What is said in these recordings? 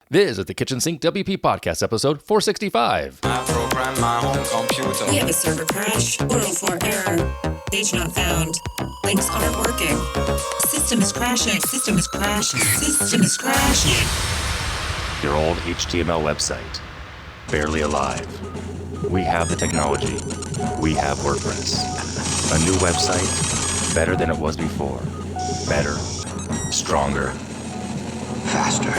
This is the Kitchen Sink WP Podcast, episode 465. I program my home computer. We have a server crash, 404 error, page not found, links aren't working, system is crashing, system is crashing, system is crashing. Your old HTML website, barely alive. We have the technology. We have WordPress. A new website, better than it was before. Better, stronger, faster.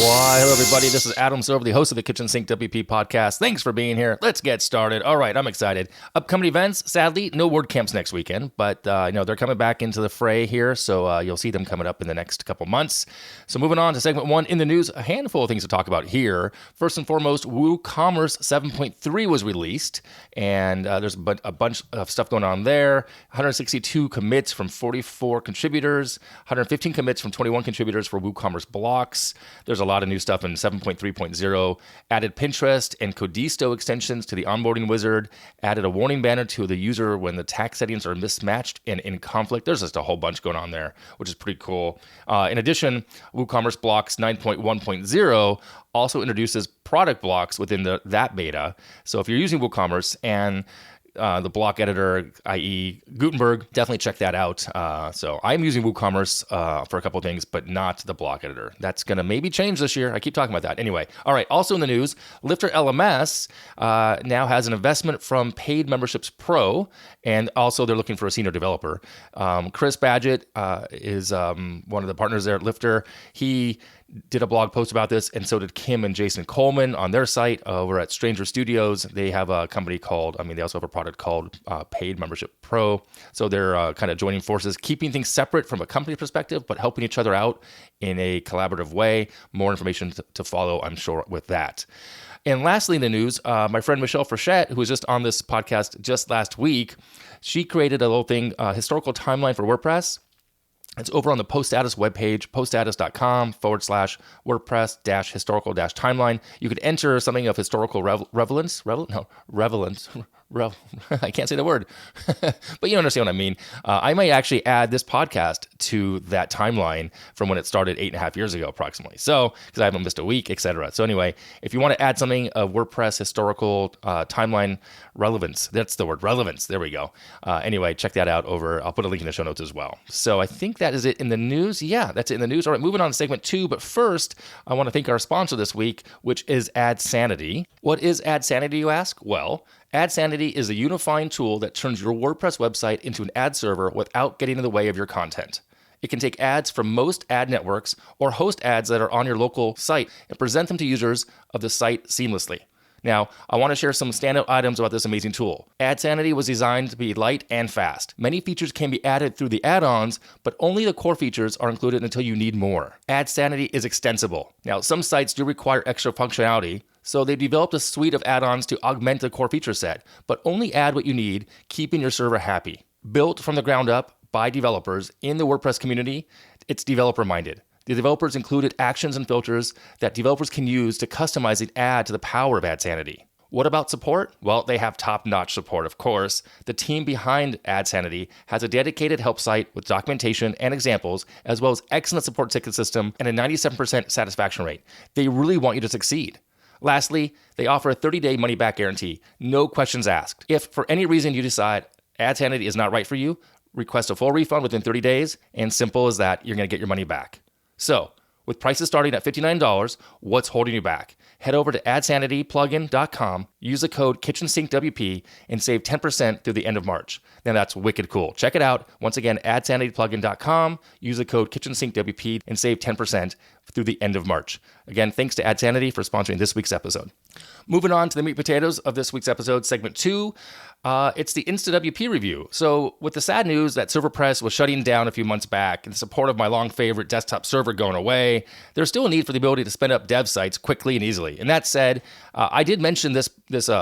Why, hello everybody, this is Adam Silver, the host of the Kitchen Sink WP podcast. Thanks for being here. Let's get started. All right, I'm excited. Upcoming events, sadly, no WordCamps next weekend, but they're coming back into the fray here, so you'll see them coming up in the next couple months. So moving on to segment one in the news, a handful of things to talk about here. First and foremost, WooCommerce 7.3 was released, and there's a bunch of stuff going on there. 162 commits from 44 contributors, 115 commits from 21 contributors for WooCommerce Blocks. There's a lot of new stuff in 7.3.0, added Pinterest and Codisto extensions to the onboarding wizard, added a warning banner to the user when the tax settings are mismatched and in conflict. There's just a whole bunch going on there, which is pretty cool. In addition, WooCommerce Blocks 9.1.0 also introduces product blocks within that beta. So if you're using WooCommerce and the block editor, i.e. Gutenberg, definitely check that out. So I'm using WooCommerce for a couple of things, but not the block editor. That's going to maybe change this year. I keep talking about that. Anyway, all right. Also in the news, LifterLMS now has an investment from Paid Memberships Pro, and also they're looking for a senior developer. Chris Badgett is one of the partners there at Lifter. He did a blog post about this, and so did Kim and Jason Coleman on their site over at Stranger Studios. They have a company they also have a product called Paid Membership Pro. So they're kind of joining forces, keeping things separate from a company perspective, but helping each other out in a collaborative way. More information to follow, I'm sure, with that. And lastly in the news, my friend Michelle Frechette, who was just on this podcast just last week, she created a little thing, historical timeline for WordPress. It's over on the Post Status webpage, poststatus.com/WordPress-historical-timeline. You could enter something of historical relevance. I can't say the word, but you understand what I mean. I might actually add this podcast to that timeline from when it started 8.5 years ago, approximately. So, because I haven't missed a week, etc. So anyway, if you want to add something of WordPress historical timeline relevance, that's the word, relevance. There we go. Anyway, check that out over. I'll put a link in the show notes as well. So I think that is it in the news. Yeah, that's it in the news. All right, moving on to segment 2. But first, I want to thank our sponsor this week, which is AdSanity. What is AdSanity, you ask? Well, AdSanity is a unifying tool that turns your WordPress website into an ad server without getting in the way of your content. It can take ads from most ad networks or host ads that are on your local site and present them to users of the site seamlessly. Now, I want to share some standout items about this amazing tool. AdSanity was designed to be light and fast. Many features can be added through the add-ons, but only the core features are included until you need more. AdSanity is extensible. Now, some sites do require extra functionality, so they developed a suite of add-ons to augment the core feature set, but only add what you need, keeping your server happy. Built from the ground up by developers in the WordPress community, it's developer-minded. The developers included actions and filters that developers can use to customize and add to the power of AdSanity. What about support? Well, they have top-notch support, of course. The team behind AdSanity has a dedicated help site with documentation and examples, as well as excellent support ticket system and a 97% satisfaction rate. They really want you to succeed. Lastly, they offer a 30-day money-back guarantee. No questions asked. If for any reason you decide AdSanity is not right for you, request a full refund within 30 days, and simple as that, you're going to get your money back. So, with prices starting at $59, what's holding you back? Head over to adsanityplugin.com, use the code KitchensinkWP, and save 10% through the end of March. Now that's wicked cool. Check it out. Once again, adsanityplugin.com, use the code KitchensinkWP, and save 10% through the end of March. Again, thanks to AdSanity for sponsoring this week's episode. Moving on to the meat and potatoes of this week's episode, segment 2. It's the InstaWP review. So with the sad news that ServerPress was shutting down a few months back and the support of my long favorite desktop server going away, there's still a need for the ability to spin up dev sites quickly and easily. And that said, I did mention this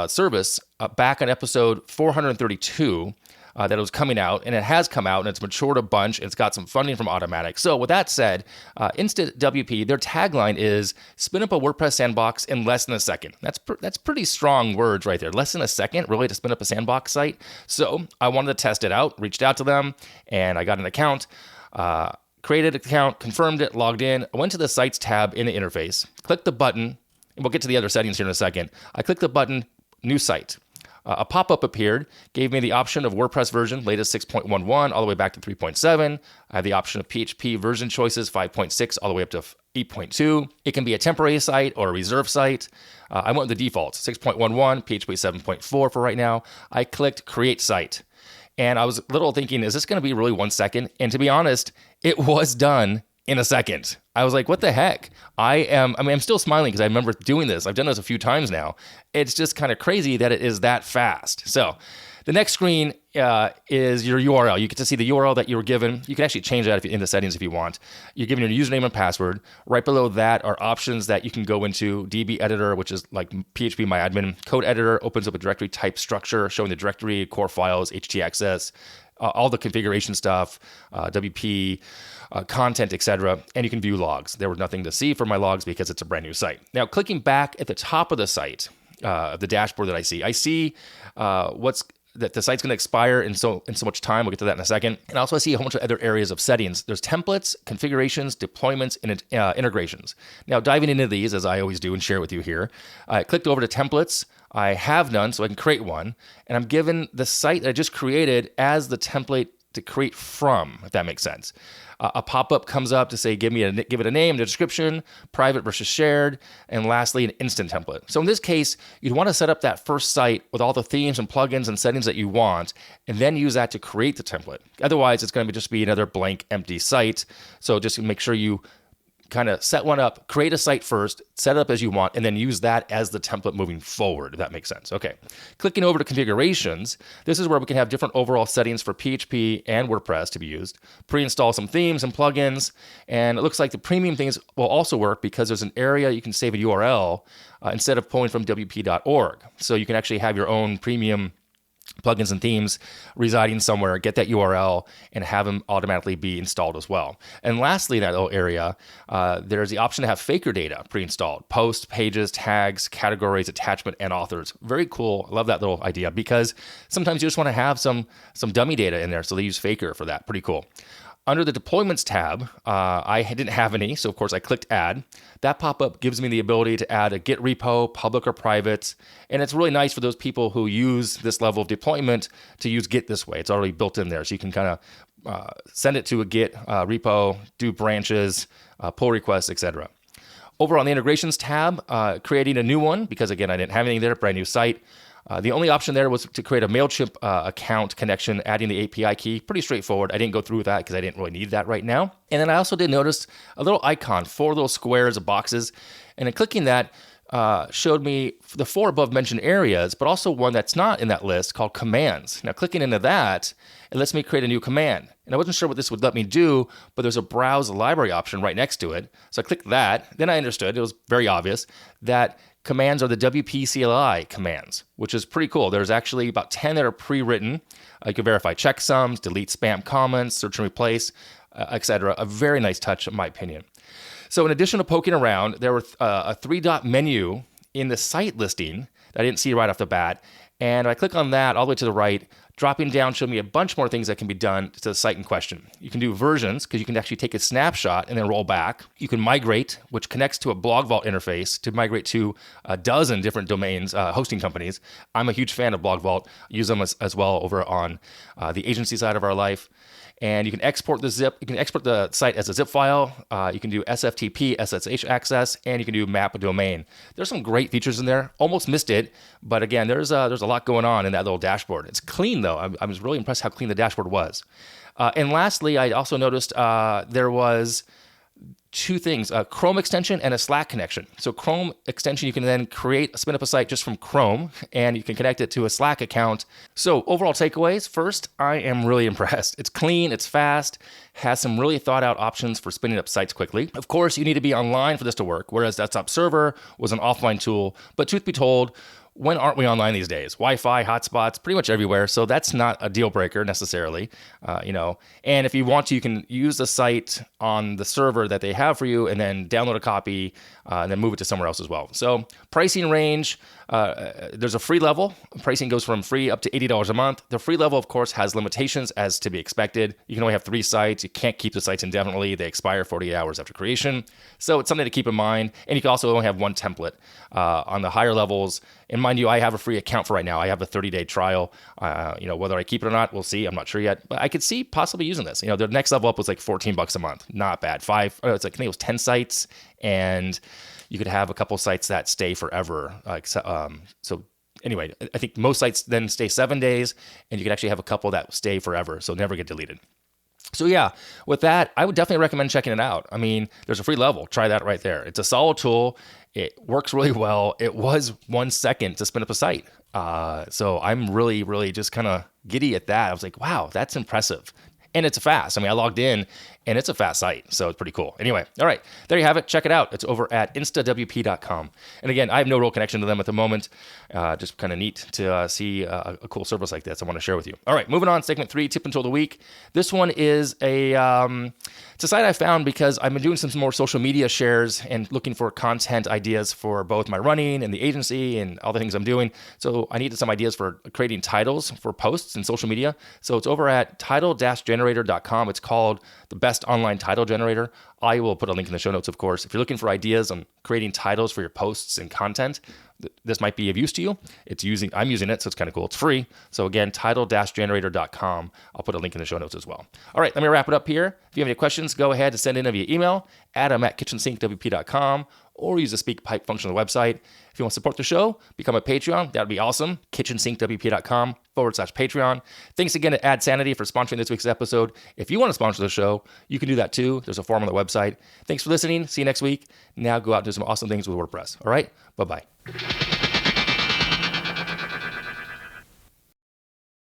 service back on episode 432. that it was coming out, and it has come out, and it's matured a bunch, and it's got some funding from Automatic. So with that said, InstaWP, their tagline is spin up a WordPress sandbox in less than a second. That's pretty strong words right there. Less than a second, really, to spin up a sandbox site. So I wanted to test it out, reached out to them, and I got an account, created an account, confirmed it, logged in. I went to the Sites tab in the interface, clicked the button, and we'll get to the other settings here in a second. I clicked the button, New Site. A pop-up appeared, gave me the option of WordPress version, latest 6.11, all the way back to 3.7. I have the option of PHP version choices, 5.6, all the way up to 8.2. It can be a temporary site or a reserve site. I went with the defaults, 6.11, PHP 7.4 for right now. I clicked Create Site. And I was a little thinking, is this going to be really 1 second? And to be honest, it was done in a second. I was like, what the heck? I'm still smiling because I remember doing this. I've done this a few times now. It's just kind of crazy that it is that fast. So the next screen is your URL. You get to see the URL that you were given. You can actually change that in the settings if you want. You're given your username and password. Right below that are options that you can go into. DB editor, which is like PHP MyAdmin. Code editor opens up a directory type structure showing the directory, core files, htaccess, all the configuration stuff, WP, content, etc. And you can view logs. There was nothing to see for my logs because it's a brand new site. Now, clicking back at the top of the site, the dashboard that I see that the site's going to expire in so much time. We'll get to that in a second. And also I see a whole bunch of other areas of settings. There's templates, configurations, deployments, and integrations. Now, diving into these, as I always do and share with you here, I clicked over to templates. I have none, so I can create one. And I'm given the site that I just created as the template to create from, if that makes sense. A pop-up comes up to say, give it a name, a description, private versus shared, and lastly, an instant template. So in this case, you'd want to set up that first site with all the themes and plugins and settings that you want, and then use that to create the template. Otherwise, it's going to just be another blank, empty site. So just make sure you kind of set one up, create a site first, set it up as you want, and then use that as the template moving forward, if that makes sense. Okay. Clicking over to configurations, this is where we can have different overall settings for PHP and WordPress to be used, pre-install some themes and plugins, and it looks like the premium things will also work because there's an area you can save a URL instead of pulling from wp.org. So you can actually have your own premium plugins and themes residing somewhere, get that URL, and have them automatically be installed as well. And lastly, in that little area, there's the option to have Faker data pre-installed. Posts, pages, tags, categories, attachment, and authors. Very cool. I love that little idea because sometimes you just want to have some dummy data in there, so they use Faker for that. Pretty cool. Under the deployments tab, I didn't have any, so of course I clicked add. That pop-up gives me the ability to add a Git repo, public or private, and it's really nice for those people who use this level of deployment to use Git this way. It's already built in there, so you can kind of send it to a Git repo, do branches, pull requests, etc. Over on the integrations tab, creating a new one, because again, I didn't have anything there, brand new site. The only option there was to create a MailChimp account connection, adding the API key. Pretty straightforward. I didn't go through with that because I didn't really need that right now. And then I also did notice a little icon, 4 little squares of boxes. And then clicking that showed me the 4 above mentioned areas, but also one that's not in that list called commands. Now, clicking into that, it lets me create a new command. And I wasn't sure what this would let me do, but there's a browse library option right next to it. So I clicked that. Then I understood, it was very obvious, that commands are the WP CLI commands, which is pretty cool. There's actually about 10 that are pre-written. You can verify checksums, delete spam comments, search and replace, etc. A very nice touch, in my opinion. So in addition to poking around, there were a 3-dot menu in the site listing that I didn't see right off the bat. And I click on that all the way to the right, dropping down showed me a bunch more things that can be done to the site in question. You can do versions, because you can actually take a snapshot and then roll back. You can migrate, which connects to a Blog Vault interface to migrate to a dozen different domains, hosting companies. I'm a huge fan of Blog Vault. Use them as well over on the agency side of our life. And you can export the zip. You can export the site as a zip file. You can do SFTP, SSH access, and you can do map a domain. There's some great features in there. Almost missed it, but again, there's a lot going on in that little dashboard. It's clean though. I was really impressed how clean the dashboard was. And lastly, I also noticed there was 2 things, a Chrome extension and a Slack connection. So Chrome extension, you can then spin up a site just from Chrome, and you can connect it to a Slack account. So overall takeaways, first, I am really impressed. It's clean, it's fast, has some really thought out options for spinning up sites quickly. Of course, you need to be online for this to work, whereas Desktop Server was an offline tool. But truth be told, when aren't we online these days? Wi-Fi, hotspots, pretty much everywhere. So that's not a deal breaker necessarily, And if you want to, you can use the site on the server that they have for you and then download a copy and then move it to somewhere else as well. So pricing range, there's a free level. Pricing goes from free up to $80 a month. The free level, of course, has limitations as to be expected. You can only have 3 sites. You can't keep the sites indefinitely. They expire 48 hours after creation. So it's something to keep in mind. And you can also only have 1 template on the higher levels. And mind you, I have a free account for right now. I have a 30-day trial. Whether I keep it or not, we'll see. I'm not sure yet. But I could see possibly using this. The next level up was like $14 a month. Not bad. I think it was 10 sites. And you could have a couple sites that stay forever. So anyway, I think most sites then stay 7 days. And you could actually have a couple that stay forever. So never get deleted. So yeah, with that, I would definitely recommend checking it out. I mean, there's a free level. Try that right there. It's a solid tool. It works really well. It was 1 second to spin up a site. So I'm really, really just kind of giddy at that. I was like, wow, that's impressive. And it's fast. I mean, I logged in and it's a fast site. So it's pretty cool. Anyway, all right, there you have it. Check it out. It's over at InstaWP.com. And again, I have no real connection to them at the moment. Just kind of neat to see a cool service like this I want to share with you. All right, moving on. Segment 3, tip and tool of the week. This one is it's a site I found because I've been doing some more social media shares and looking for content ideas for both my running and the agency and all the things I'm doing. So I needed some ideas for creating titles for posts in social media. So it's over at title-generator.com. It's called the best online title generator. I will put a link in the show notes, of course. If you're looking for ideas on creating titles for your posts and content, this might be of use to you. I'm using it, so it's kind of cool. It's free. So again, title-generator.com. I'll put a link in the show notes as well. All right, let me wrap it up here. If you have any questions, go ahead and send in via email, adam@KitchensinkWP.com, or use the speak pipe function on the website. If you want to support the show, become a Patreon. That would be awesome. KitchensinkWP.com/Patreon. Thanks again to AdSanity for sponsoring this week's episode. If you want to sponsor the show, you can do that too. There's a form on the website. Thanks for listening. See you next week. Now go out and do some awesome things with WordPress. All right? Bye-bye.